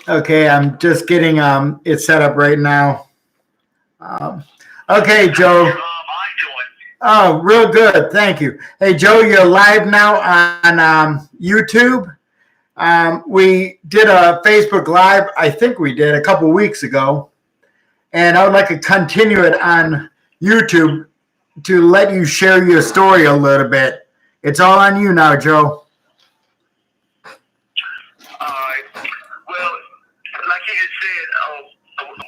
Okay, I'm just getting it set up right now. Um, okay, Joe. Oh, real good. Thank you. Hey, Joe, you're live now on YouTube. We did a Facebook Live, I think we did a couple weeks ago, and I would like to continue it on YouTube to let you share your story a little bit. It's all on you now, Joe. Well, like you had said,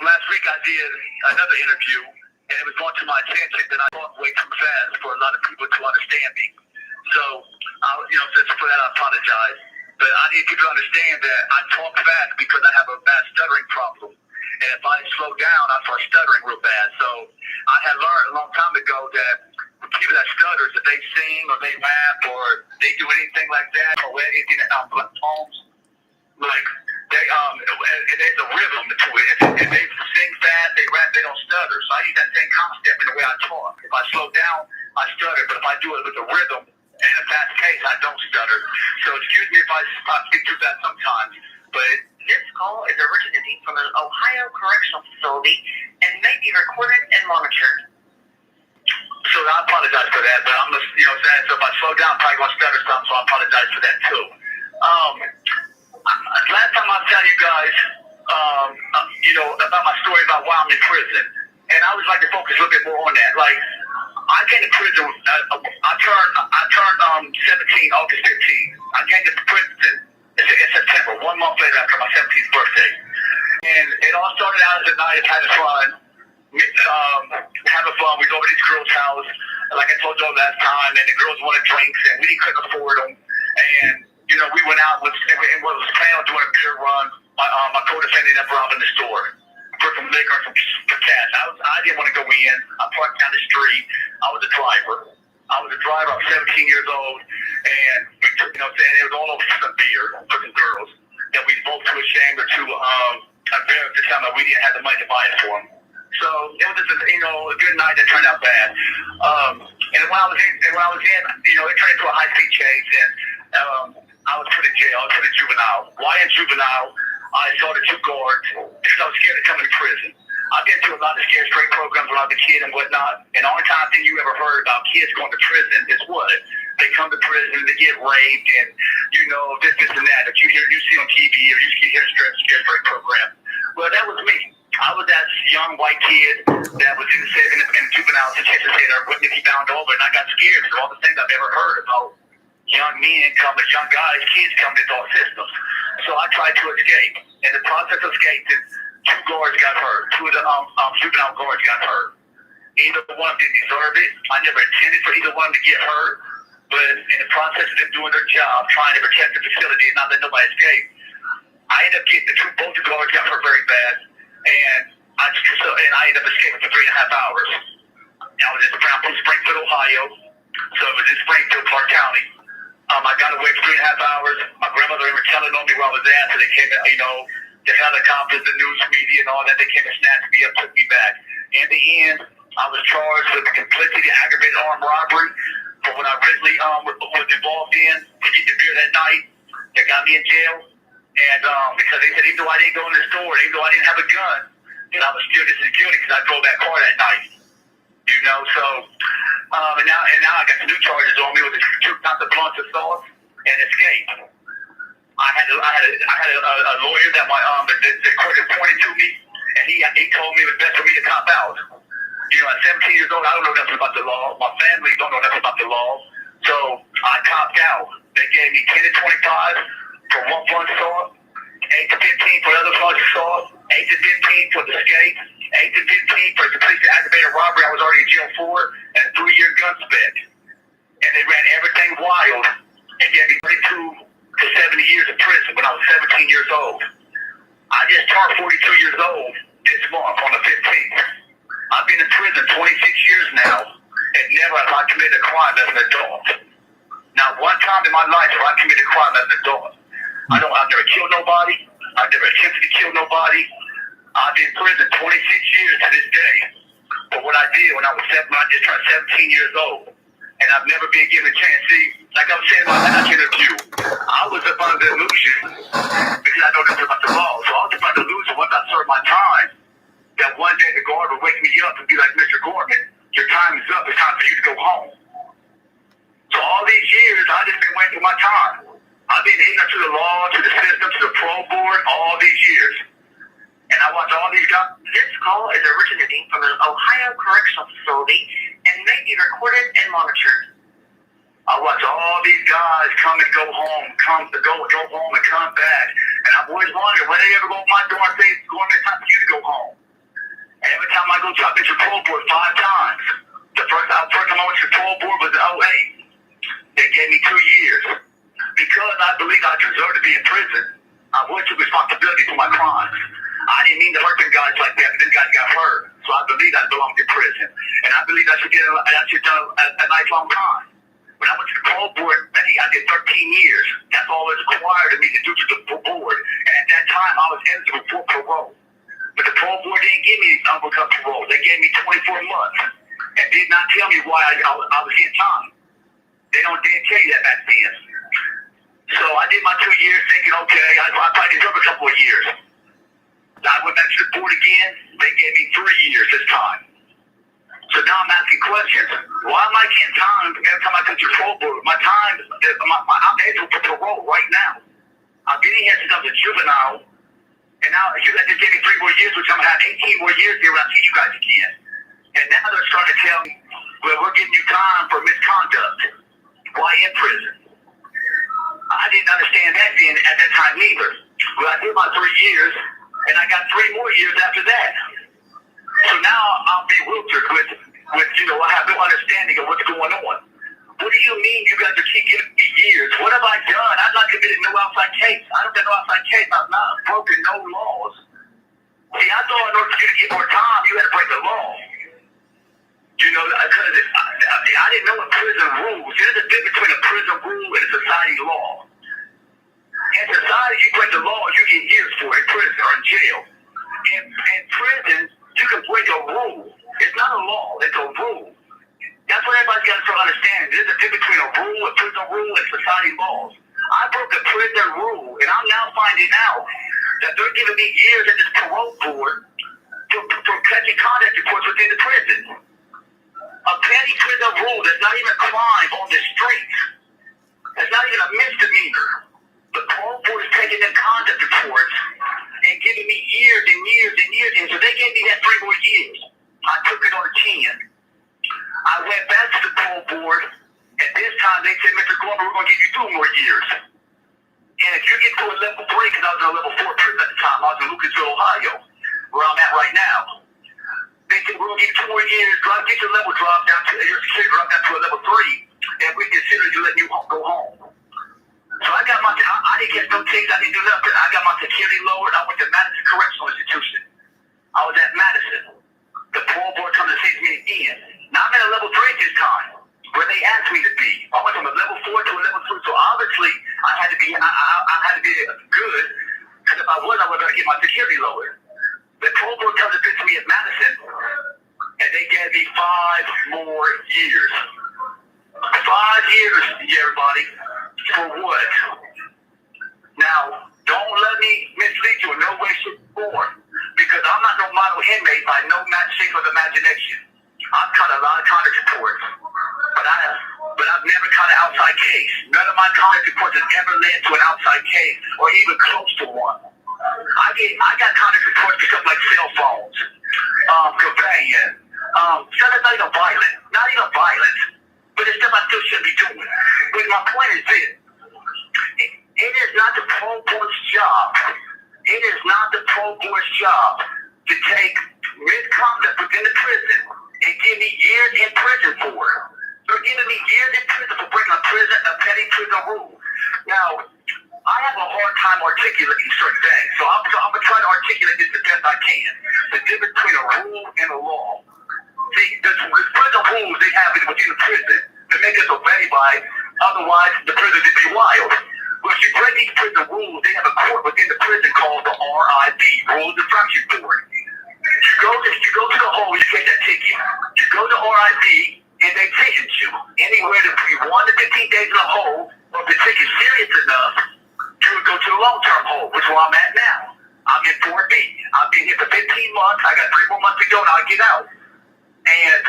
last week I did another interview, and it was brought to my attention that I talk way too fast for a lot of people to understand me. So, just for that, I apologize. But I need people to understand that I talk fast because I have a bad stuttering problem. And if I slow down, I start stuttering real bad. So I had learned a long time ago that people that stutters, if they sing or they rap or they do anything like that, or anything that poems, like there's a rhythm to it. If they sing fast, they rap, they don't stutter. So I use that same concept in the way I talk. If I slow down, I stutter. But if I do it with a rhythm and a fast pace, I don't stutter. So excuse me if I speak too fast sometimes. But this call is originating from an Ohio correctional facility and may be recorded and monitored. So I apologize for that, but I'm just, saying, so if I slow down, I'm probably going to stutter some, so I apologize for that too. Last time I tell you guys, about my story about why I'm in prison, and I would like to focus a little bit more on that. Like, I came to prison, I turned 17, August 15th. I came to prison in September, 1 month later after my 17th birthday. And it all started out as a night of having fun. We go over to these girls' house, like I told you last time, and the girls wanted drinks, and we couldn't afford them. And, we went out and was planning on doing a beer run. My co-defendant ended up robbing the store for some liquor and some cash. I didn't want to go in. I parked down the street. I was a driver. I was 17 years old, and we took, it was all over some beer for some girls that we both too ashamed or too embarrassed to tell them that we didn't have the money to buy it for them. So it was just a good night that turned out bad. And when I was in, it turned into a high-speed chase, and I was put in jail. I was put in juvenile. Why in juvenile? I saw the 2 guards because I was scared of coming to prison. I've been through a lot of scare straight programs when I was a kid and whatnot. And the only time thing you ever heard about kids going to prison is what? They come to prison, they get raped, and this and that you see on TV or you hear scare straight program. Well, that was me. I was that young white kid that was in the juvenile detention center with Nicky bound over, and I got scared because all the things I've ever heard about young men coming, young guys, kids coming into our systems. So I tried to escape. In the process of escaping, 2 guards got hurt. 2 of the juvenile guards got hurt. Either one of them didn't deserve it. I never intended for either one of them to get hurt. But in the process of them doing their job, trying to protect the facility and not let nobody escape, I ended up getting both the guards got hurt very bad. And I ended up escaping for 3.5 hours. I was in Springfield, Ohio. So it was in Springfield, Clark County. I got away for 3.5 hours. My grandmother was telling on me where I was at, so they came, the helicopters, the news media, and all that. They came and snatched me up, took me back. In the end, I was charged with complicity, aggravated armed robbery for what I originally was involved in to get the beer that night. That got me in jail, and because they said even though I didn't go in the store, even though I didn't have a gun, that I was still just in guilty because I drove that car that night. So. And now I got some new charges on me with the 2 counts of blunt assault and escape. I had a lawyer that the court appointed to me, and he told me it was best for me to cop out. At 17 years old, I don't know nothing about the law. My family don't know nothing about the law. So I copped out. They gave me 10 to 25 for 1 blunt assault, 8 to 15 for other blunt assault, 8 to 15 for the escape, 8 to 15 for completely aggravated robbery I was already in jail for, and a 3-year gun spec. And they ran everything wild and gave me 32 to 70 years in prison when I was 17 years old. I just turned 42 years old this month on the 15th. I've been in prison 26 years now, and never have I committed a crime as an adult. Not one time in my life have I committed a crime as an adult. I've never killed nobody. I've never attempted to kill nobody. I've been in prison 26 years to this day for what I did when I just turned 17 years old. and I've never been given a chance. See, like I was saying in my last interview, I was up under the illusion, because I know nothing about the law, so I was up under the illusion once I served my time, that one day the guard would wake me up and be like, Mr. Gorman, your time is up. It's time for you to go home. So all these years, I've just been waiting for my time. I've been ignorant to the law, to the system, to the parole board all these years. And I watch all these guys. This call is originating from an Ohio correctional facility and may be recorded and monitored. I watch all these guys come and go home, go home and come back. And I've always wondered, when they ever go to my door and say, Gorman, it's time for you to go home. And every time I go to, I've been to the parole board 5 times. The first time I went to the parole board was in 08. They gave me 2 years. Because I believe I deserve to be in prison, I would take responsibility for my crimes. I didn't mean to hurt them guys like that, but them guys got hurt. So I believe I belong in prison. And I believe I should get a lifelong time. When I went to the parole board, I did 13 years. That's all that's required of me to do to the board. And at that time, I was eligible for parole. But the parole board didn't give me unrecovered parole. They gave me 24 months and did not tell me why I was getting time. They didn't tell you that back then. So I did my 2 years thinking, okay, I probably deserve a couple of years. I went back to the board again. They gave me 3 years this time. So now I'm asking questions. Why am I getting time every time I go to the parole board? My time, I'm eligible for parole right now. I've been here since I was a juvenile. And now you guys just gave me 3 more years, which I'm going to have 18 more years here when I see you guys again. And now they're starting to tell me, well, we're giving you time for misconduct. Why in prison? I didn't understand that then at that time either. Well, I did my 3 years, and I got 3 more years after that. So now I'm bewildered with I have no understanding of what's going on. What do you mean you guys are keep giving me years? What have I done? I've not committed no outside case. I don't got no outside case. I've not broken no laws. See, I thought in order for you to get more time, you had to break the law. Because I didn't know what prison rules. There's a difference between a prison rule and a society law. In society, you break the law, you get years for it in prison or in jail. In prison, you can break a rule. It's not a law, it's a rule. That's what everybody's got to start understanding. There's a difference between a rule, a prison rule, and society laws. I broke the prison rule, and I'm now finding out that they're giving me years at this parole board for catching conduct reports within the prison. A petty prison rule that's not even a crime on the streets. That's not even a misdemeanor. The parole board is taking them conduct reports and giving me years and years and years. And so they gave me that 3 more years. I took it on a chin. I went back to the parole board, and this time they said, Mr. Gorman, we're going to give you 2 more years. And if you get to a level 3, because I was in a level 4 prison at the time, I was in Lucasville, Ohio, where I'm at right now. They said, we're going to give you 2 more years, get your level drop down to your security drop down to a level 3, and we consider you letting you go home. So I got I didn't get no tickets, I didn't do nothing. I got my security lowered. I went to Madison Correctional Institution. I was at Madison. The parole board comes to see me again. Now I'm at a level 3 this time, where they asked me to be. I went from a level 4 to a level 3, so obviously I had to be good, because if I was, I would have get my security lowered. The parole board comes to visit me at Madison, and they gave me 5 more years. 5 years, everybody. For what? Now, don't let me mislead you in no way, shape, or form, because I'm not no model inmate by no shape of imagination. I've caught a lot of conduct reports, but I've never caught an outside case. None of my conduct reports have ever led to an outside case or even close to one. I got conduct reports for stuff like cell phones, conveying, stuff that's not even violent, but it's stuff I still shouldn't be doing. But my point is this: it is not the parole board's job. It is not the parole board's job to take misconduct within the prison and give me years in prison for it. They're giving me years in prison for breaking a petty prison rule. Now, I have a hard time articulating certain things, so I'm going to try to articulate this the best I can. The difference between a rule and a law. See, the prison rules they have within the prison that make us obey by, otherwise the prison would be wild. Well, if you break these prison rules, they have a court within the prison called the RIB, Rules Infraction Board. You go to the hole, you get that ticket. You go to RIB, and they sentence you anywhere between 1 to 15 days in a hole, or if the ticket's serious enough, you would go to a long-term hole, which is where I'm at now. I'm in 4B. I've been here for 15 months. I got 3 more months to go, and I'll get out. And,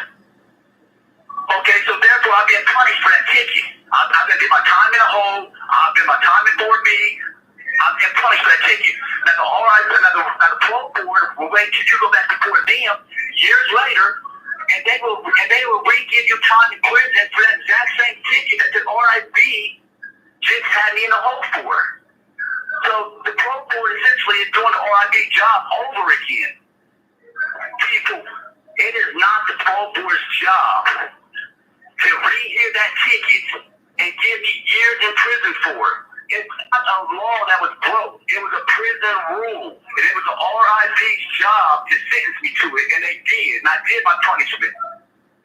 okay, so therefore I'm being punished for that ticket. I'm going to get my time in a hole. I've been my time in 4B. I'm getting punished for that ticket. Now the parole board will wait till you go back before them years later, and they will re-give you time in prison for that exact same ticket that the RIB just had me in a hole for. So the parole board essentially is doing the RIB job over again. People, it is not the parole board's job to rehear that ticket and give me years in prison for it. It's not a law that was broke. It was a prison rule. And it was the RIB's job to sentence me to it, and they did. And I did my punishment.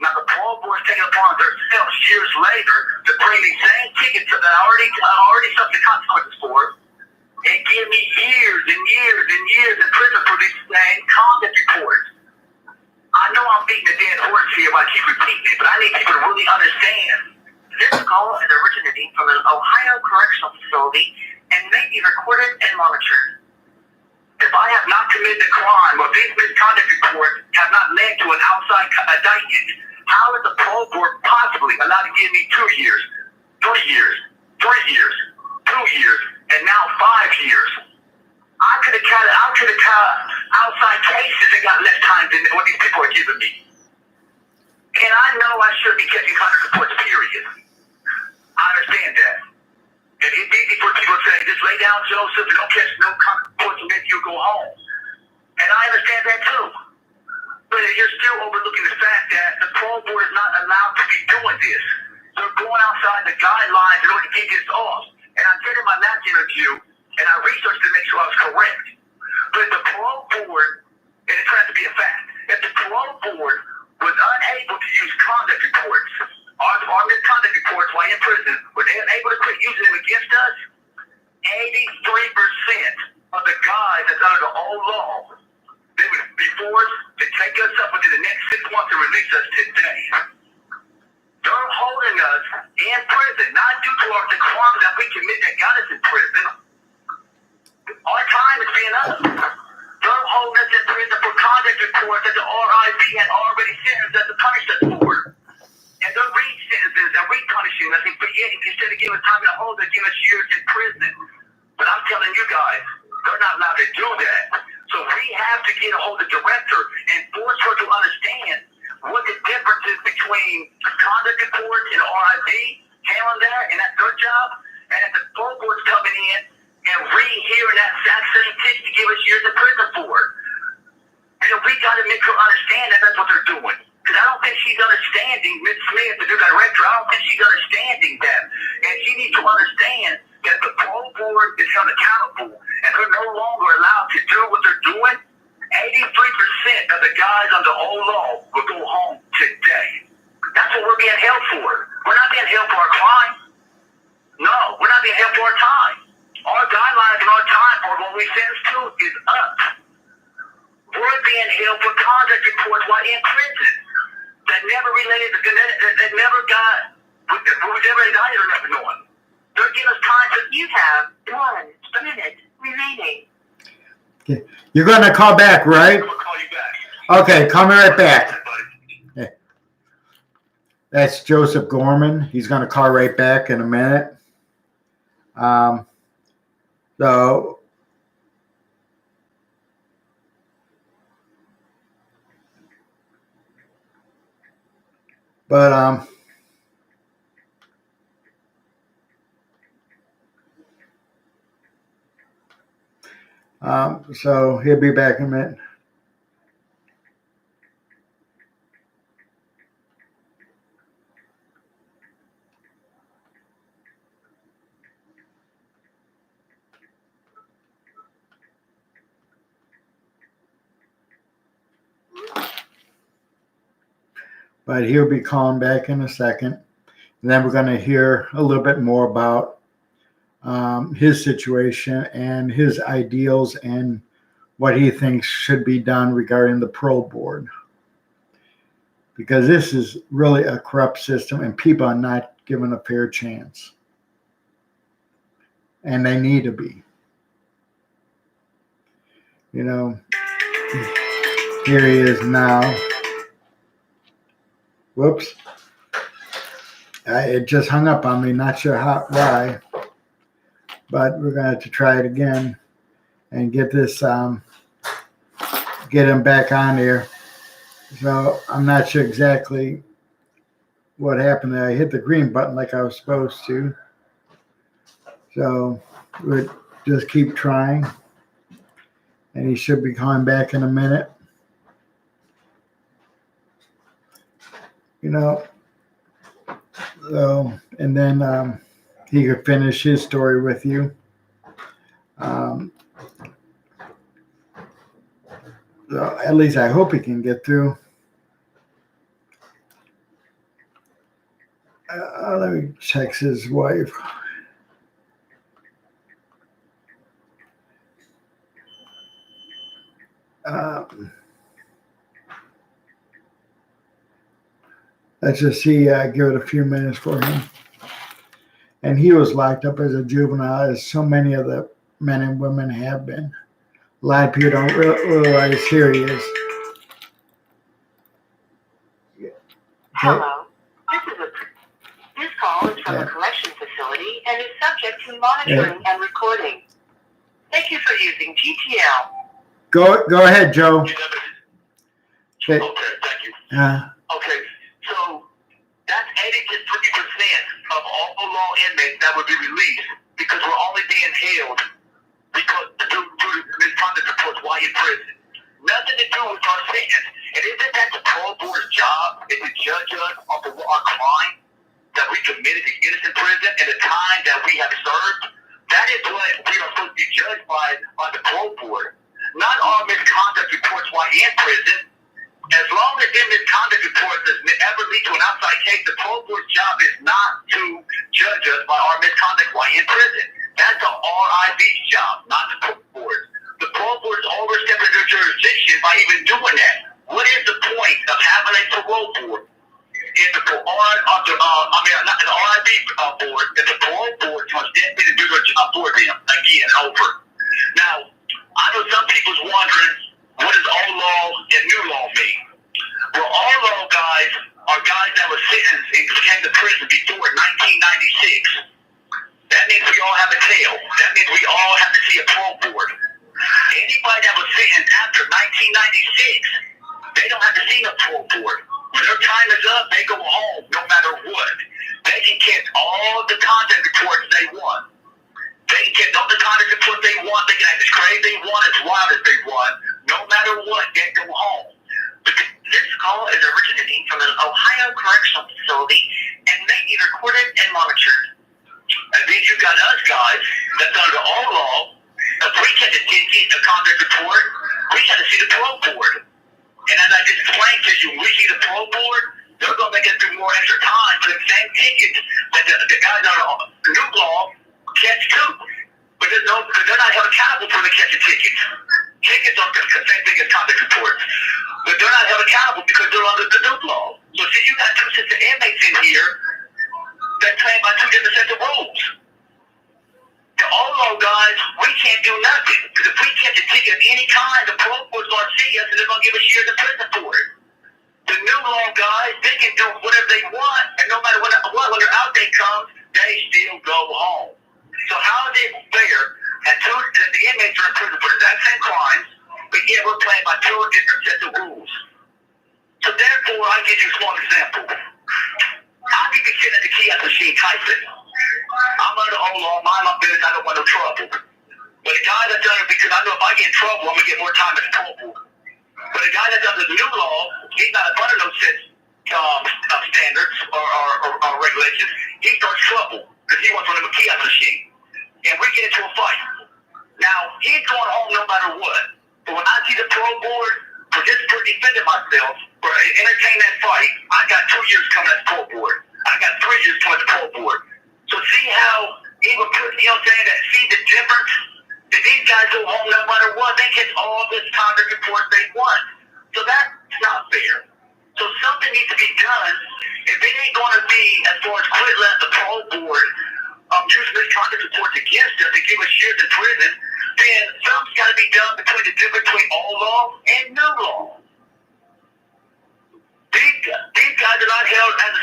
Now the parole board is taking upon themselves years later to bring these same tickets that I already suffered the consequences for, and give me years and years and years in prison for these same conduct reports. I know I'm beating a dead horse here by keep repeating it, but I need people to really understand. This call is originating from an Ohio correctional facility and may be recorded and monitored. If I have not committed a crime, or these misconduct reports have not led to an outside indictment, how is the parole board possibly allowed to give me 2 years, 3 years, 3 years, 2 years, and now 5 years? I could have outside cases and got less time than what these people are giving me. And I know I should be catching conduct reports, period. I understand that. And it's easy for people to say, just lay down, Joseph, and don't catch no conduct reports and maybe you'll go home. And I understand that too. But you're still overlooking the fact that the parole board is not allowed to be doing this. They're going outside the guidelines in order to get this off. And I did in my last interview, and I researched to make sure I was correct. But if the parole board, and it turned out to be a fact, if the parole board was unable to use conduct reports, or misconduct reports while in prison, were they unable to quit using them against us? 83% of the guys that's under the old law, they would be forced to take us up within the next 6 months and release us today. They're holding us in prison, not due to the crimes that we commit that got us in prison. Our time is being up. They're holding us in prison for conduct reports that the RIB had already sentenced us to punish us for. And they're re-sentencing and re-punishing us. But yet, instead of giving us time in the hole, they're giving us years in prison. But I'm telling you guys, they're not allowed to do that. So we have to get a hold of the director and force her to understand what the difference is between conduct reports and RIB handling that, and that's their job, and if the parole board's coming in and rehearing that exact same ticket to give us years in prison for it. You know, we got to make her understand that that's what they're doing. Because I don't think she's understanding, Ms. Smith, the new director, I don't think she's understanding that. And she needs to understand that the parole board is held accountable, and they're no longer allowed to do what they're doing. 83% of the guys under old law will go home today. That's what we're being held for. We're not being held for our crime. No, we're not being held for our time. Our guidelines and our time for what we sentence to is up. We're being held for conduct reports while in prison that never related to that never got, we never indicted or never known. They're giving us time to. You have 1 minute remaining. Okay. You're going to call back, right? I'm going to call you back. Okay, call me right back. Okay. That's Joseph Gorman. He's going to call right back in a minute. So, but so he'll be back in a minute. But he'll be calling back in a second. And then we're going to hear a little bit more about his situation and his ideals and what he thinks should be done regarding the parole board. because this is really a corrupt system and people are not given a fair chance. And they need to be. You know, here he is now. Whoops. It just hung up on me. Not sure why. But we're going to have to try it again and get this, get him back on there. So I'm not sure exactly what happened there. I hit the green button like I was supposed to. So we'll just keep trying. And he should be calling back in a minute. You know, so, and then he could finish his story with you. So at least I hope he can get through. Let me text his wife. Let's just see, give it a few minutes for him. And he was locked up as a juvenile, as so many of the men and women have been. A lot of people don't realize. Here he is. Hello. This call is from a correction facility and is subject to monitoring and recording. Thank you for using GTL. Go ahead, Joe. Okay, thank you. Okay, so that's 80 to 3% of all the law inmates that would be released because we're only being held because due to misconduct reports while in prison. Nothing to do with our sentence. And isn't that the parole board's job, is to judge us on our crime that we committed to get us in prison and the time that we have served? That is what we are supposed to be judged by the parole board. Not our misconduct reports while in prison. As long as their misconduct reports does ever lead to an outside case, the parole board's job is not to judge us by our misconduct while in prison. That's the RIV's job, not the parole board. The parole board is overstepping their jurisdiction by even doing that. What is the point of having a parole board? If the RIV board, if the parole board wants them to do their job for them again over. Now, I know some people's wondering, what does old law and new law mean? Well, old law guys are guys that were sentenced and came to prison before 1996. That means we all have a tail. That means we all have to see a parole board. Anybody that was sentenced after 1996, they don't have to see a parole board. When their time is up, they go home no matter what. They can catch all the contact reports they want. They can get all the contact reports they want. They can act as crazy they want, as wild as they want. No matter what, they go home. This call is originating from an Ohio correctional facility and may be recorded and monitored. And then you got us guys that's under all law. If we get a contact report, we got to see the parole board. And as I just explained to you, when we see the parole board, they're going to make us do more extra time for the same tickets that the guys on the new law catch too. But they're not held accountable for the catching tickets. Tickets are the same thing as contact reports. But they're not held accountable because they're under the new law. So see, you got two sets of inmates in here that playing by two different sets of rules. The old law guys, we can't do nothing. Because if we catch a ticket of any kind, the parole board's going to see us and they're going to give us years in prison for it. The new law guys, they can do whatever they want, and no matter when their out date comes, they still go home. So how is it fair that the inmates are in prison for the exact same crimes, but yet we're playing by two different sets of rules? So therefore, I'll give you a small example. How do you be sitting at the kiosk machine typing? I'm under old law, mind my business, I don't want no trouble. But the guy that's done it, because I know if I get in trouble, I'm going to get more time at the parole board. But the guy that's under the new law, he's not under those sets of standards or regulations. He starts trouble because he wants one of the kiosk machine. And we get into a fight. Now, he's going home no matter what. But when I see the parole board, for defending myself, or entertain that fight, I got 2 years coming at the parole board. I got 3 years coming at the parole board. So see how he would put, you know what I'm saying, that see the difference? That these guys go home no matter what, they get all this contact reports they want. So that's not fair. So something needs to be done. If it ain't going to be, as far as quit letting the parole board use misconduct reports against us and give us years in prison, then something's got to be done between the difference between old law and new law. These guys are not held as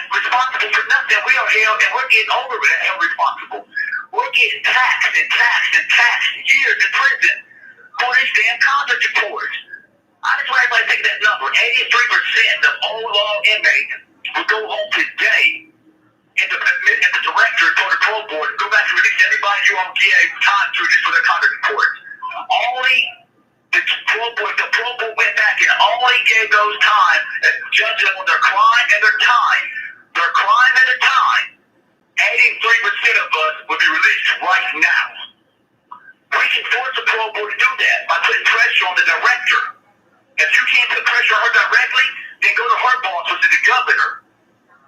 responsible for nothing. We are held, and we're getting held responsible. We're getting taxed and taxed and taxed years in prison for these damn conduct reports. I just want everybody to take that number. 83% of old law inmates will go home today if the director told the parole board, go back and release everybody you all gave time to just for their conduct reports. Only the parole board went back and only gave those time and judged them on their crime and their time. Their crime and their time. 83% of us will be released right now. We can force the parole board to do that by putting pressure on the director. If you can't put pressure on her directly, then go to her boss, which is the governor.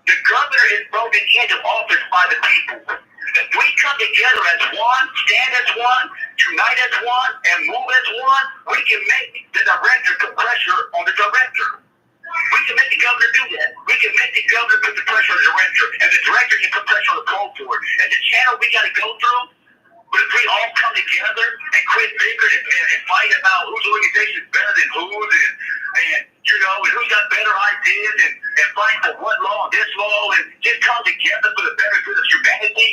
The governor is voted into office by the people. If we come together as one, stand as one, unite as one, and move as one, we can make the director put pressure on the director. We can make the governor do that. We can make the governor put the pressure on the director, and the director can put pressure on the parole board. And the channel we got to go through, but if we all come together and quit bickering and fight about whose organization is better than whose, and who's got better ideas, and fight for what law, this law, and just come together for the better good of humanity,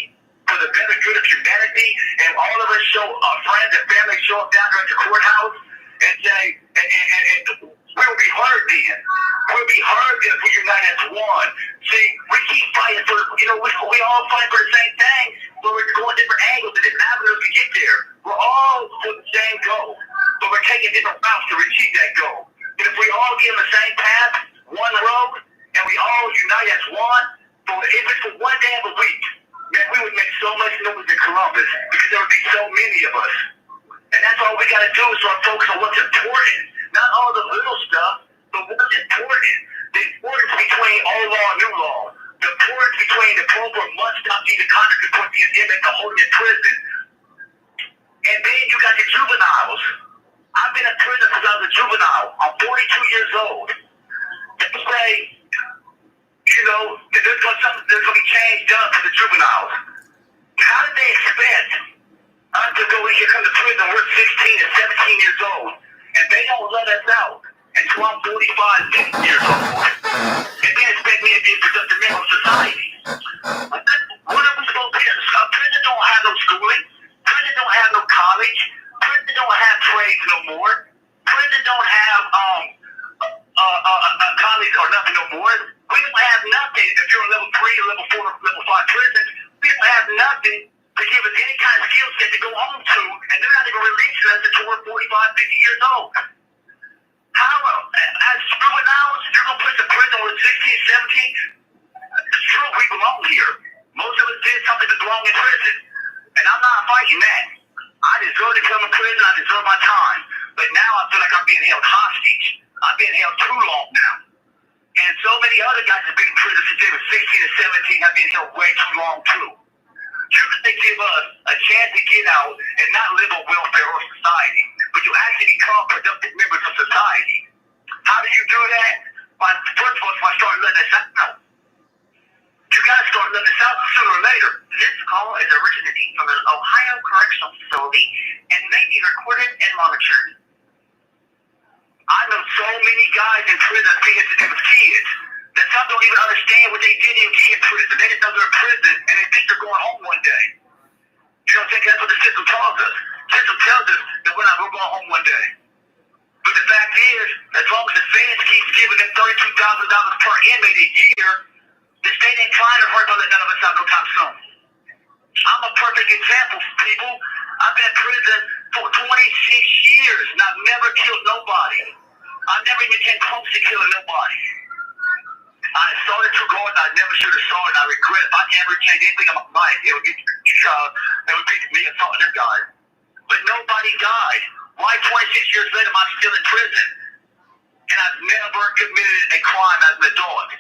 and all of us show our friends and family show up down there at the courthouse and say, and we'll be heard then. We'll be heard if we unite as one. See, we keep fighting for, we all fight for the same thing, but we're going different angles and different avenues to get there. We're all for the same goal, but we're taking different routes to achieve that goal. But if we all give the same path, one road, and we all unite as one, if it's for one day of a week, man, we would make so much noise in Columbus because there would be so many of us. And that's all we got to do is start focusing on what's important. Not all the little stuff, but what's important. The importance between old law and new law. The importance between the program must stop being the conduct report the inmate to hold in prison. And then you got the juveniles. I've been in prison since I was a juvenile. I'm 42 years old. They say, there's going to be change done for the juveniles. How did they expect us to go in here, come to prison, we're 16 and 17 years old, and they don't let us out until I'm 45, 50 years old, and they expect me to be a productive member of society? What are we supposed to do? Prison don't have no schooling. Prison don't have no college. Prison don't have trades no more. Prison don't have college or nothing no more. We don't have nothing. If you're in level 3 or level 4 or level 5 prison, we don't have nothing to give us any kind of skill set to go home to, and they're not even releasing us until we're 45, 50 years old. How, as juveniles, you're going to put us in prison with 16, 17? It's true, we belong here. Most of us did something to belong in prison, and I'm not fighting that. I deserve to come in prison, I deserve my time. But now I feel like I'm being held hostage. I've been held too long now. And so many other guys have been in prison since they were 16 and 17 have been held way too long too. You can give us a chance to get out and not live on welfare or society, but you actually become productive members of society. How do you do that? First of all, by starting letting us out. You gotta start letting us out sooner or later. This call is originating from an Ohio correctional facility and may be recorded and monitored. I know so many guys in prison that think it's to do with kids. That some don't even understand what they did in prison. They just know they're in prison and they think they're going home one day. You don't think that's what the system tells us? The system tells us that we're going home one day. But the fact is, as long as the feds keeps giving them $32,000 per inmate a year, the state ain't trying to hurt let none of us out no time soon. I'm a perfect example, people. I've been in prison for 26 years and I've never killed nobody. I've never even came close to killing nobody. I started to go and I never should have started. I regret if I can ever change anything in my life, it would be me assaulting a guy. But nobody died. Why 26 years later am I still in prison? And I've never committed a crime as an adult.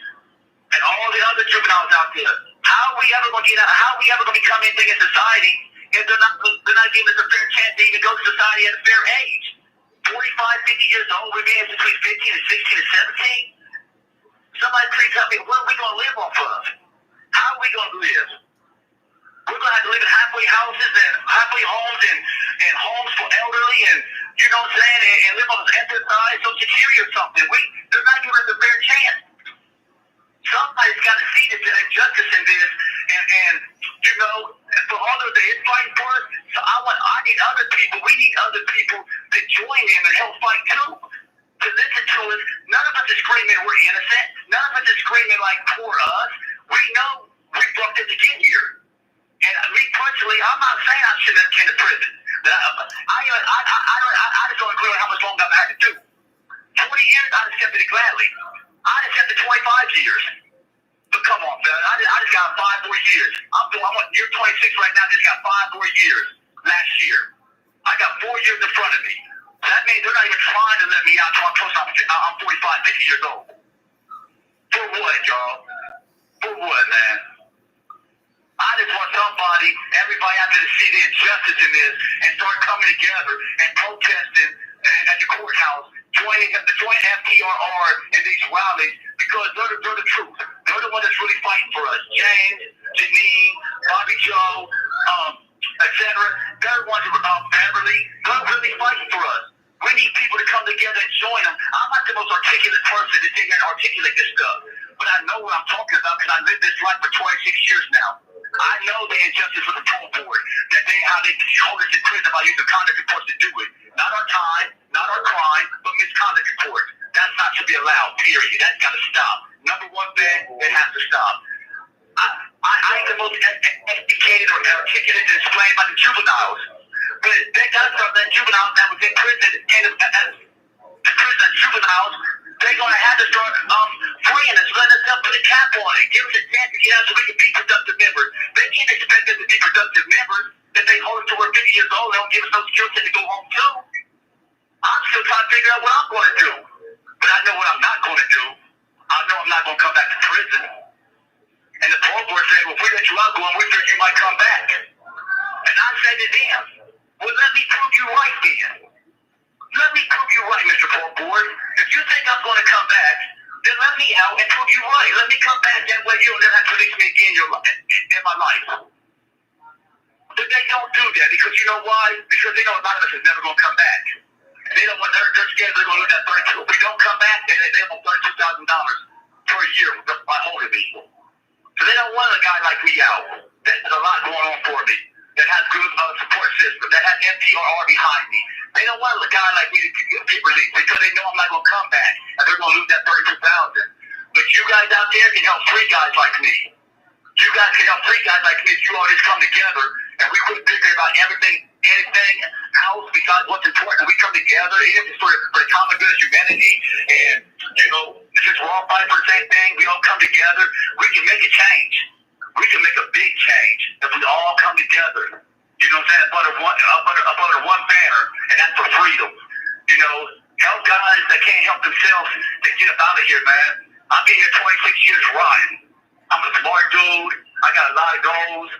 And all the other juveniles out there, how are we ever going to get out? How are we ever going to become anything in society if they're not giving us a fair chance to even go to society at a fair age? 45, 50 years old, we've been between 15 and 16 and 17. Somebody please help me. What are we going to live off of? How are we going to live? We're going to have to live in halfway houses and halfway homes and homes for elderly and, you know what I'm saying, and live on SSI, Social Security or something. They're not giving us a fair chance. Somebody's got to see this injustice in this, and you know, for all of the fighting for us, so I need other people. We need other people to join in and help fight too. To listen to us. None of us is screaming we're innocent. None of us is screaming like poor us. We know we fucked it to get here. And me personally, I'm not saying I shouldn't have came to prison. I just don't agree on how much longer I've had to do. 20 years, I'd accepted it gladly. I'd accepted 25 years. But come on, man. I just got 5 more years. You're 26 right now, just got 5 more years last year. I got 4 years in front of me. That means they're not even trying to let me out until I'm close. I'm 45, 50 years old. For what, y'all? For what, man? I just want everybody out there to see the injustice in this and start coming together and protesting at the courthouse, joining FTRR in these rallies because they're the truth. They're the ones that's really fighting for us. James, Janine, Bobby Joe, etc. They're the ones, Beverly, they're really fighting for us. We need people to come together and join them. I'm not the most articulate person to sit here and articulate this stuff, but I know what I'm talking about because I lived this life for 26 years now. I know the injustice with the parole board, how they hold us in prison by using conduct reports to do it. Not our time, not our crime, but misconduct reports. That's not to be allowed, period. That's got to stop. Number one thing, it has to stop. I ain't the most educated or articulated to explain about the juveniles, but they got to start letting juveniles that was in prison, and the prison juveniles, they're going to have to start freeing us, letting us put a cap on it, give us a chance to get out so we can be productive members. They can't expect us to be productive members if they hold us till we're 50 years old. They don't give us no skill set to go home to. I'm still trying to figure out what I'm going to do. But I know what I'm not going to do. I know I'm not going to come back to prison. And the parole board said, well, if we let you out, we figure you might come back. And I said to them, well, let me prove you right then. Let me prove you right, Mr. Parole Board. If you think I'm going to come back, then let me out and prove you right. Let me come back. That way you'll never have to release me again in my life. But they don't do that because you know why? Because they know a lot of us is never going to come back. They don't want, they're scared they're going to lose that 32. If we don't come back, they want $32,000 per year by holding me. So they don't want a guy like me out. There's a lot going on for me that has good support system, that has MTRR behind me. They don't want a guy like me to get released because they know I'm not going to come back and they're going to lose that $32,000. But you guys out there can help free guys like me. You guys can help free guys like me if you all just come together and we quit figuring about anything else besides what's important. We come together, even for the common good of humanity. And, you know, since we're all fighting for the same thing, we all come together, we can make a change. We can make a big change if we all come together. You know what I'm saying? Under one banner, and that's for freedom. You know, help guys that can't help themselves to get up out of here, man. I've been here 26 years riding. I'm a smart dude. I got a lot of goals.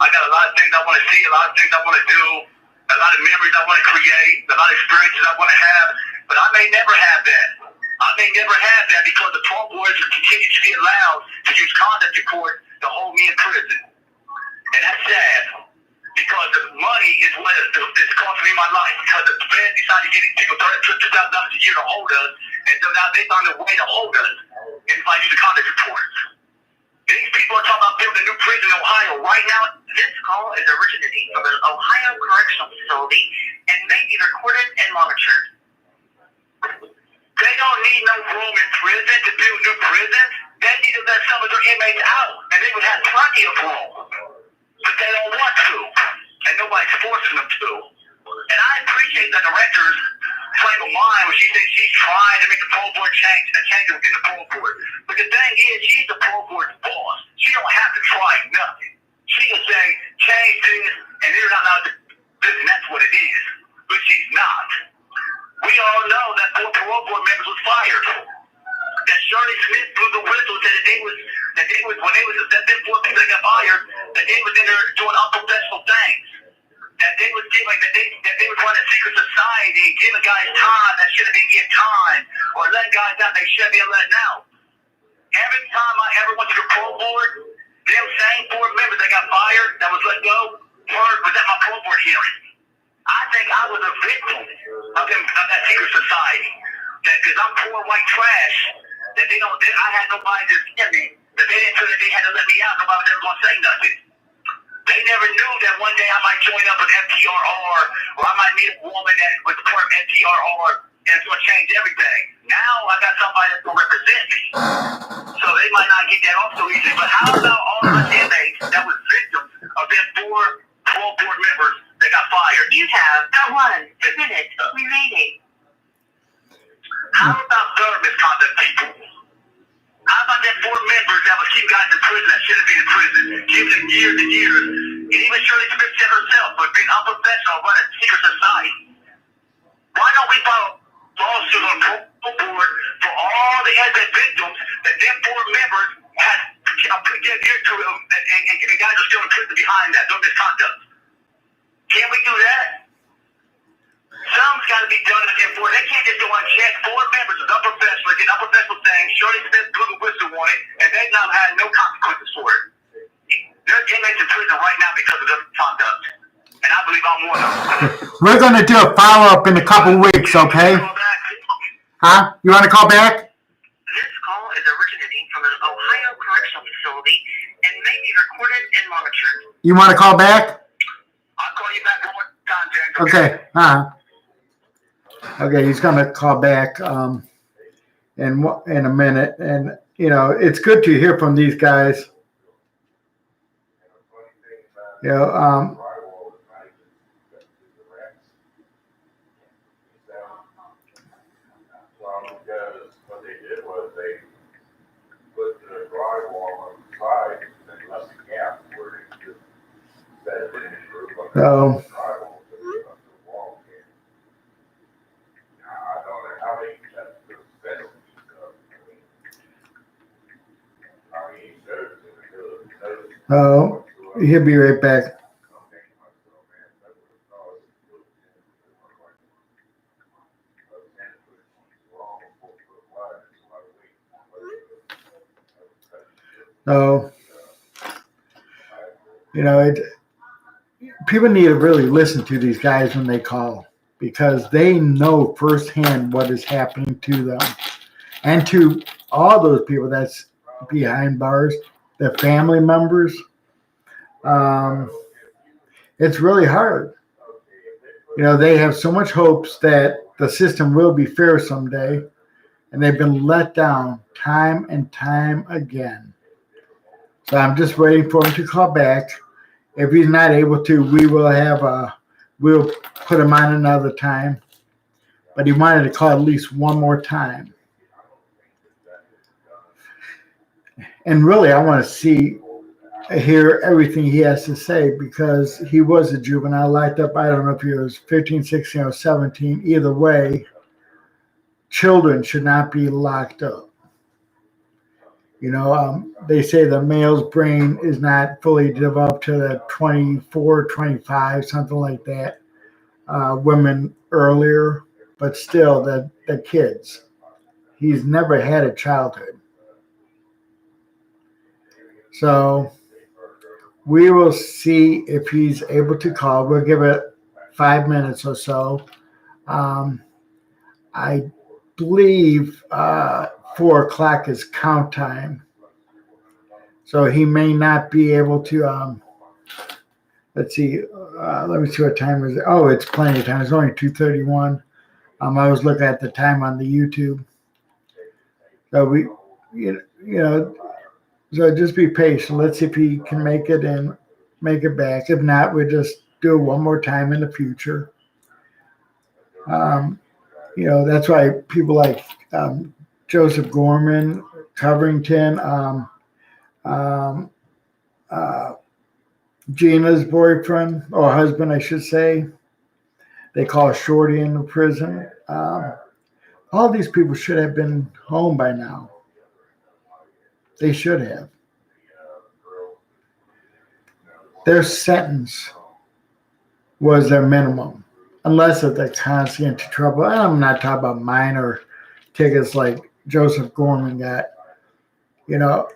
I got a lot of things I want to see, a lot of things I want to do, a lot of memories I want to create, a lot of experiences I want to have. But I may never have that. I may never have that because the parole boards continue to be allowed to use conduct reports to hold me in prison. And that's sad. Because the money is what is costing me my life. Because the Fed decided to give these people $2,000 a year to hold us, and so now they found a way to hold us and by using conduct reports. These people are talking about building a new prison in Ohio right now. This call is originating from an Ohio correctional facility and may be recorded and monitored. They don't need no room in prison to build new prisons. They need to let some of their inmates out, and they would have plenty of room. But they don't want to, and nobody's forcing them to. And I appreciate the director's frame of mind when she says she's trying to make the parole board change within the parole board. But the thing is, she's the parole board's boss. She don't have to try nothing. She can say, change this, and they're not allowed to do this, and that's what it is. But she's not. We all know that 4 parole board members was fired. That Shirley Smith blew the whistle, said that them 4 people that got fired, that they was in there doing unprofessional things. That they was running a secret society, giving guys time that should have been given time, or letting guys out they shouldn't be letting out. every time I ever went to the parole board, them same 4 members that got fired, that was let go, was at my parole board hearing. I think I was a victim of that secret society. Because I'm poor white trash, that I had nobody to send me, that they didn't feel that they had to let me out, nobody was ever going to say nothing. They never knew that one day I might join up with FTRR, or I might meet a woman that was part of FTRR, and it's going to change everything. Now I got somebody that's going to represent me. So they might not get that off so easily. But how about all the inmates that was victims of them 4 parole board members that got fired? You have 1 minute remaining. How about their misconduct people? How about them 4 members that was keeping guys in prison that shouldn't be in prison, giving them years and years, and even Shirley Smith said herself, for being unprofessional, running a secret society? Why don't we file a lawsuit on parole board for all the innocent victims that them 4 members had put their ear to, and guys are still in prison behind that, no misconduct? Can we do that? Something's got to be done to them 4. They can't just go unchecked. 4 members is unprofessional, did unprofessional things. Shirley Smith blew the whistle on it, and they've now had no consequences for it. They're inmates in prison right now because of their conduct. And I believe I'm one of them. We're going to do a follow-up in a couple weeks, okay? Huh? You want to call back? This call is originating from an Ohio correctional facility and may be recorded and monitored. You want to call back? I'll call you back one more time, James. Okay. Okay, he's going to call back in a minute. And, you know, it's good to hear from these guys. You know, what they did was they put the drywall on the side and left the gap where it just said it didn't improve on the drywall. I don't know how they kept the federal stuff. Oh, he'll be right back. So, you know, people need to really listen to these guys when they call, because they know firsthand what is happening to them and to all those people that's behind bars, their family members. It's really hard. You know, they have so much hopes that the system will be fair someday, and they've been let down time and time again. So I'm just waiting for him to call back. If he's not able to, we'll put him on another time. But he wanted to call at least one more time. And really, I want to hear everything he has to say, because he was a juvenile locked up. I don't know if he was 15, 16, or 17. Either way, children should not be locked up. You know, they say the male's brain is not fully developed to the 24, 25, something like that. Women earlier, but still the kids. He's never had a childhood. So we will see if he's able to call. We'll give it 5 minutes or so. I believe 4 o'clock is count time. So he may not be able to, let's see, let me see what time is it. Oh, it's plenty of time. It's only 2:31. I was looking at the time on the YouTube. So you know, so just be patient. Let's see if he can make it and make it back. If not, we'll just do it one more time in the future. You know, that's why people like Joseph Gorman, Covington, Gina's boyfriend, or husband, I should say, they call Shorty in the prison. All these people should have been home by now. They should have. Their sentence was their minimum, unless if they're constantly into trouble. And I'm not talking about minor tickets like Joseph Gorman got. You know,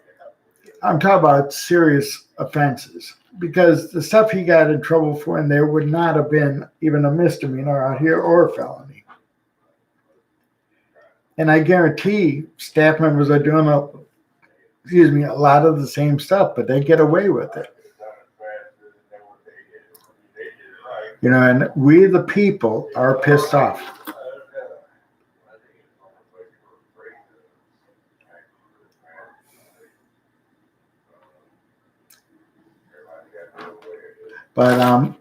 I'm talking about serious offenses because the stuff he got in trouble for in there would not have been even a misdemeanor out here or a felony. And I guarantee staff members are doing a lot of the same stuff, but they get away with it. You know, and we the people are pissed off. But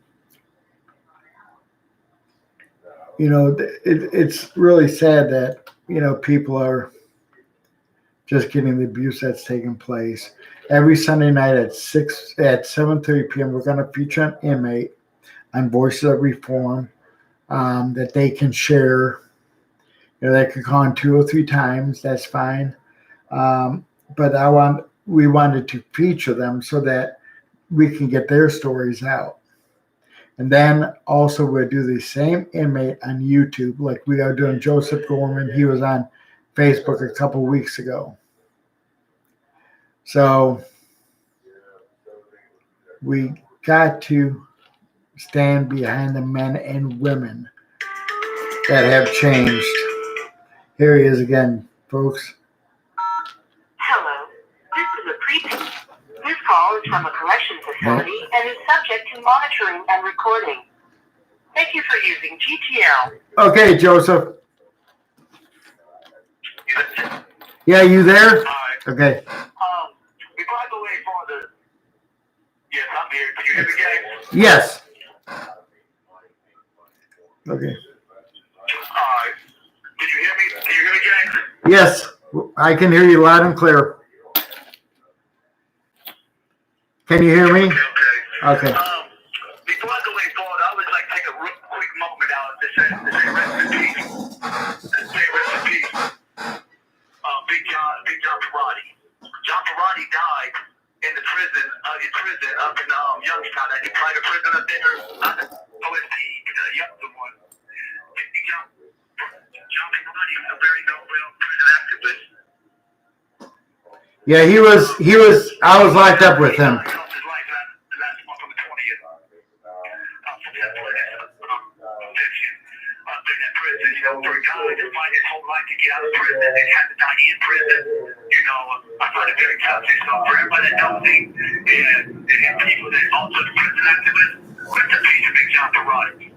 you know, it's really sad that, you know, people are just getting the abuse that's taking place. Every Sunday night at 7:30 p.m. we're going to feature an inmate on Voices of Reform that they can share. You know, they can call in 2 or 3 times. That's fine. But we wanted to feature them so that we can get their stories out. And then also we'll do the same inmate on YouTube, like we are doing Joseph Gorman. He was on Facebook a couple weeks ago. So we got to stand behind the men and women that have changed. Here he is again, folks. Hello. This call is from a correction facility and is subject to monitoring and recording. Thank you for using GTL. Okay, Joseph. Yeah, you there? Okay. Before I go any farther, yes, I'm here. Can you hear me, guys? Yes. Okay. Did you hear me? Can you hear me, James? Yes, I can hear you loud and clear. Can you hear me? Okay. Okay. Before I go any farther, I would like to take a real quick moment out to say rest in peace. Say rest in peace. Big John Parati. John Parati died in prison up in Youngstown. He tried a prison up there, not the OST, the younger one. John Parati was a very notable prison activist. Yeah, he was. I was locked up with him. For a guy to fight his whole life to get out of prison and had to die in prison, I find it very touching. So for everybody that knows me and people that also the prison activists, rest in peace to Big John Parati.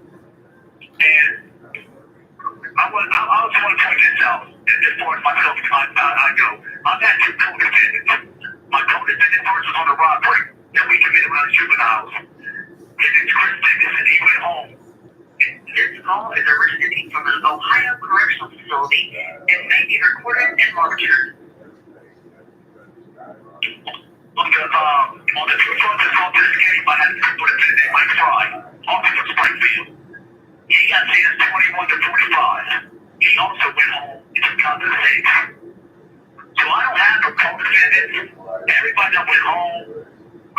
And I also want to point this out as far as myself I go. I've had 2 co-defendants. My co-defendant first was on a robbery that we committed when I was juveniles. His name's Chris Davis, and he went home. This call is originating from an Ohio correctional facility and may be recorded and monitored. On the 2 fronts of this game, I had a co-defendant, Mike Fry, Officer Springfield. He got sentenced 21 to 45. He also went home in 2006. So I don't have no co-defendants. Everybody that went home,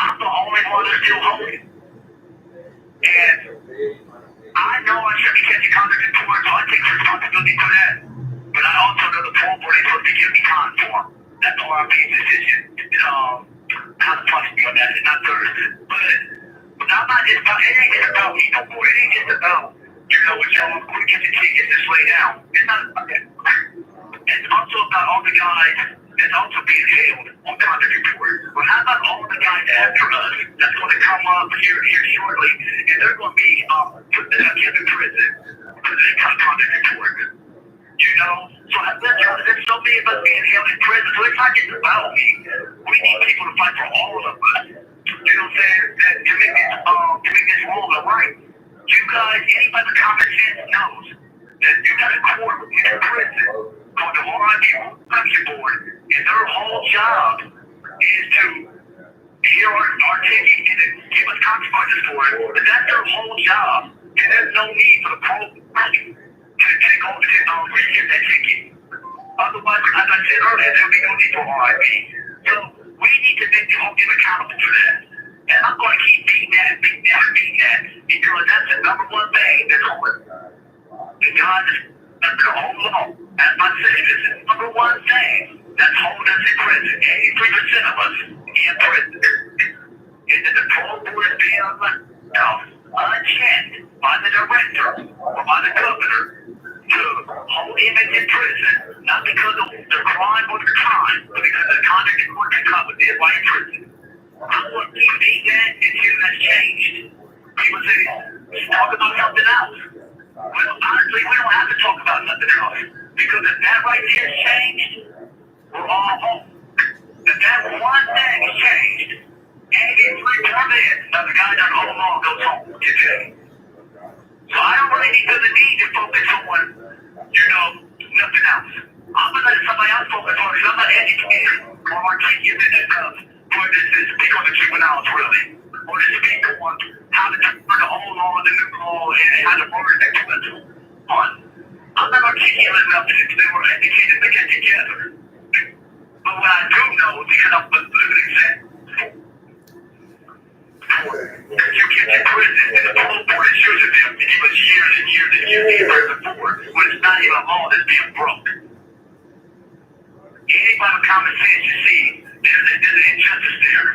I'm the only one that's still home. And I know I should be catching conduct in court, so I take responsibility for that. But I also know the parole board is supposed to give me time for him. That's ORP's decision. How to punch me on that. It's not Thursday. But I'm not just about, it ain't just about me no more. It ain't just about, what y'all quick get the kid just lay down. It's not about that. It's also about all the guys that's also being held on conduct report. Well, how about all the guys after us that's going to come up here shortly, and they're going to be put in prison for this kind of conduct report. So there's so many of us being held in prison. So it's not just about me. We need people to fight for all of us. You know what I'm saying? That to make this rule right. You guys, anybody with common sense knows that you got a court in a prison called the RIP Protection Board, and their whole job is to hear our ticket and then give us consequences for it. But that's their whole job, and there's no need for the parole to take over to rehear that ticket. Otherwise, as I said earlier, there'll be no need for RIP. So we need to make the whole team accountable for that. And I'm going to keep beating that, because that's the number one thing that's holding God under the whole law. As I said, it's the number one thing that's holding us in prison. 83% of us in prison. Is that the parole board is being unchecked by the director or by the governor to hold inmates in prison, not because of the crime or the time, but because of the conduct the court can cover did while in prison. I want to see that until that's changed. People say, talk about something else. Well, honestly, we don't have to talk about nothing else. Because if that right there is changed, we're all home. If that one thing is changed, and it's recovered, now the guy done all along goes home today. So I don't really need to focus on, nothing else. I'm going to let somebody else focus on it because I'm not educated or articulate enough for this to speak on the juveniles, really. Or to speak on how to turn the old law, the new law, and how to word that to it. I'm not articulate enough to they were educated to get together. But what I do know, because I'm a living example, you get to prison and the parole board is using them to give us years and years and years in prison for when it's not even a law that's being broke. Anybody with common sense, you see, there's an injustice there.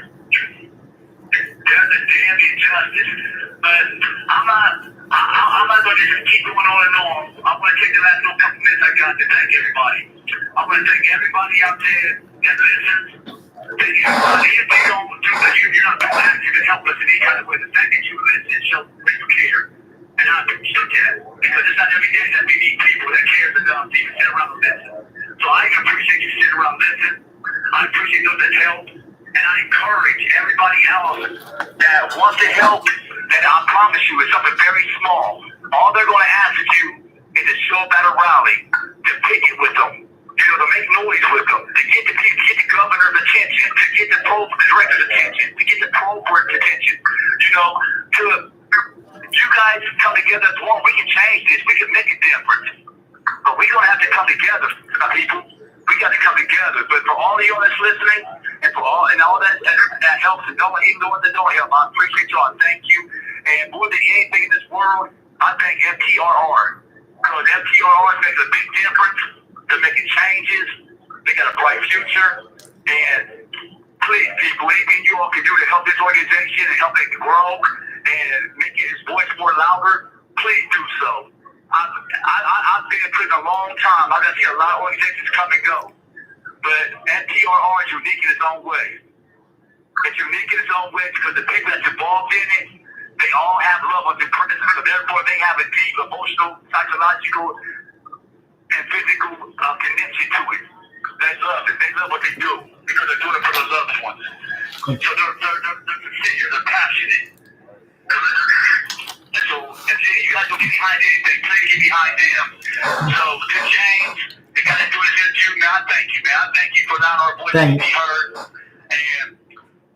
There's a damn injustice. But I'm not going to just keep going on and on. I'm going to take the last little couple minutes I got to thank everybody. I'm going to thank everybody out there that listens. Thank everybody. If you don't do that, you're not doing active and help us in any kind of way. The fact that you listen shows that you care. And I appreciate that. Because it's not every day that we meet people that cares enough to even sit around and listen. So I appreciate you sitting around listening. I appreciate those that help. And I encourage everybody else that wants to help, and I promise you, it's something very small. All they're going to ask of you is to show up at a rally, to pick it with them, to make noise with them, to get the governor's attention, to get the director's attention, to get the parole board's attention, to you guys come together as one. We can change this. We can make a difference. But we're going to have to come together, people. We got to come together. But for all of you that's listening, and for all that helps, and even the ones that don't help, I appreciate y'all. Thank you. And more than anything in this world, I thank FTRR. Because FTRR is making a big difference. They're making changes. They got a bright future. And please, people, anything you all can do to help this organization and help it grow and make its voice more louder, please do so. I've been in prison a long time. I've seen a lot of organizations come and go. But FTRR is unique in its own way. It's unique in its own way because the people that's involved in it, they all have love of the prison. So therefore, they have a deep emotional, psychological, and physical connection to it. They love it. They love what they do because they're doing it for their loved ones. So they're sincere. They're passionate. And so, if you guys don't get behind anything, please get behind them. So, to James, they got to do it against you, man. I thank you, man. I thank you for allowing our voices to be heard. And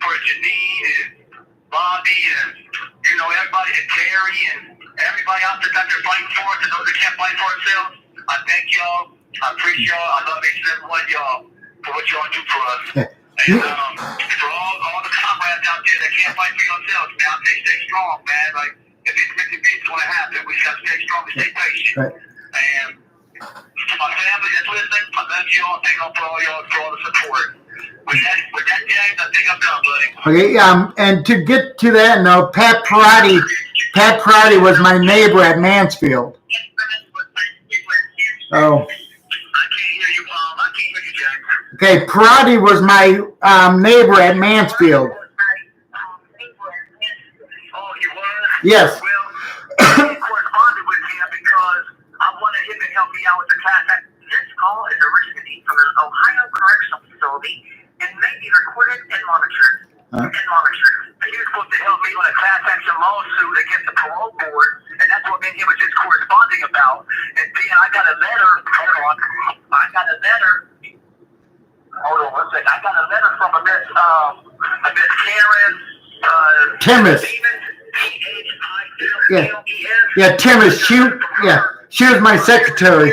for Janine and Bobby and, everybody, and Terry and everybody out there that they're fighting for us and those that can't fight for themselves, I thank y'all. I appreciate y'all. I love each and every one of y'all for what y'all do for us. And for all the comrades out there that can't fight for yourselves, man, I say stay strong, man. Like, if it's going to happen, we just got to stay strong and stay patient. Right. And to my family that's listening, I love y'all. Thank y'all for all y'all for all the support. With that, James, I think I'm done, buddy. Okay, and to get to that note, Pat Perotti was my neighbor at Mansfield. Oh. Okay, Perotti was my neighbor at Mansfield. Oh, you were? Yes. Well, I corresponded with him because I wanted him to help me out with the class action. This call is originating from an Ohio correctional facility and may be recorded and monitored. And he was supposed to help me on a class action lawsuit against the parole board, and that's what me and him was just corresponding about. And then I got a letter. Hold on one second. I got a letter from a Miss Karen Timmis. Yeah, Timmis. She was my secretary.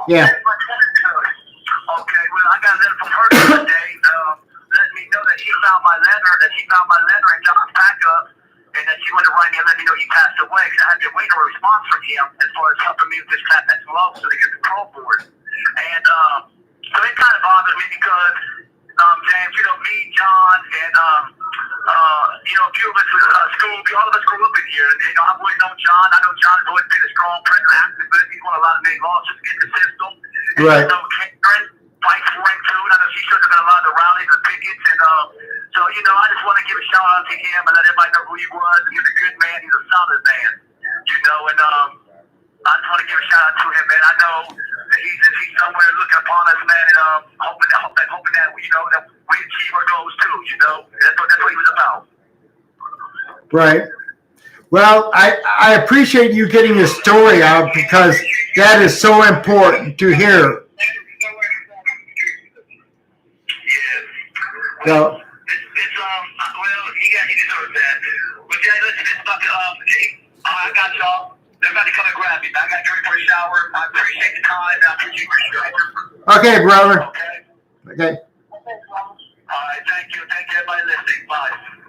Yeah. Okay, well, I got a letter from her today, letting me know that she found my letter in John's backup, and that she wanted to write me and let me know he passed away, because I had been waiting for a response from him as far as helping me with this class action lawsuit against the parole board. And so it kind of bothered me grew up in here. You know, I've always known John. I know John has always been a strong present activist. He's won a lot of big losses in the system. And Right. I know Karen fights for him too. And I know she shows up at a lot of the rallies and pickets. And so, you know, I just want to give a shout out to him and let everybody know who he was. He's a good man. He's a solid man. You know, and I just want to give a shout out to him, man. I know that he's somewhere looking upon us, man, and hoping that you know that we achieve our goals too. You know, that's what he was about. Right. Well, I appreciate you getting your story out because that is so important to hear. Yeah. So, Well, he deserves that. But yeah, listen, it's about I got y'all. They're about to come and grab me. I got to get ready for a shower. I appreciate the time. I appreciate your show. okay, brother. Okay. Okay. All right. Thank you. Thank you, everybody listening. Bye.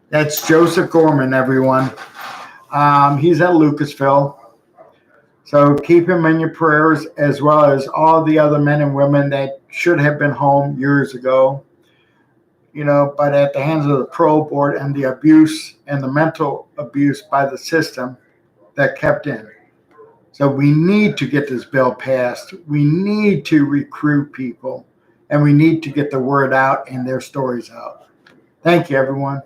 That's Joseph Gorman, everyone. He's at Lucasville. So keep him in your prayers, as well as all the other men and women that should have been home years ago. You know, but at the hands of the parole board and the abuse and the mental abuse by the system that kept in. So we need to get this bill passed. We need to recruit people, and we need to get the word out and their stories out. Thank you, everyone.